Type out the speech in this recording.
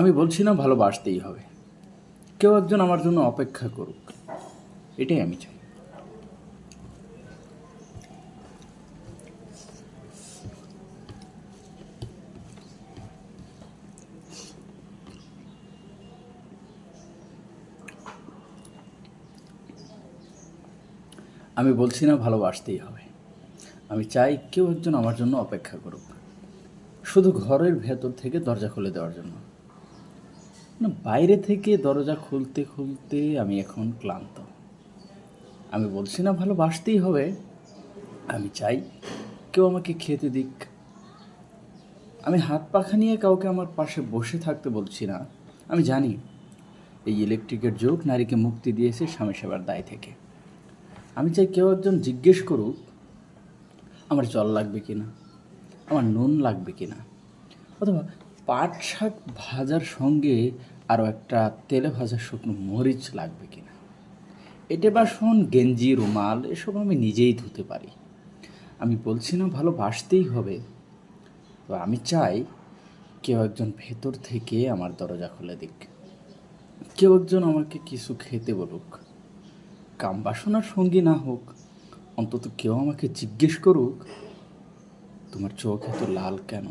আমি বলছি না ভালোবাসতেই হবে, কেউ একজন আমার জন্য অপেক্ষা করুক, এটাই আমি চাই। আমি বলছি না ভালোবাসতেই হবে, আমি চাই কেউ একজন আমার জন্য অপেক্ষা করুক, শুধু ঘরের ভেতর থেকে দরজা খুলে দেওয়ার জন্য না, বাইরে থেকে দরজা খুলতে খুলতে আমি এখন ক্লান্ত। আমি বলছি না ভালোবাসতেই হবে, আমি চাই কেউ আমাকে খেতে দিক। আমি হাত পাখা নিয়ে কাউকে আমার পাশে বসে থাকতে বলছি না। আমি জানি এই ইলেকট্রিকের যুগ নারীকে মুক্তি দিয়েছে স্বামী সেবার দায় থেকে। আমি চাই কেউ একজন জিজ্ঞেস করুক আমার জল লাগবে কি না, আমার নুন লাগবে কি না, অথবা পাট শাক ভাজার সঙ্গে আরও একটা তেলে ভাজা শুকনো মরিচ লাগবে কি না। এটা বাসন গেঞ্জি রুমাল এসব আমি নিজেই ধুতে পারি। আমি বলছি না ভালোবাসতেই হবে, তো আমি চাই কেউ একজন ভেতর থেকে আমার দরজা খুলে দিক, কেউ একজন আমাকে কিছু খেতে বলুক, কাম বাসনার সঙ্গী না হোক, অন্তত কেউ আমাকে জিজ্ঞেস করুক তোমার চোখ এত লাল কেন।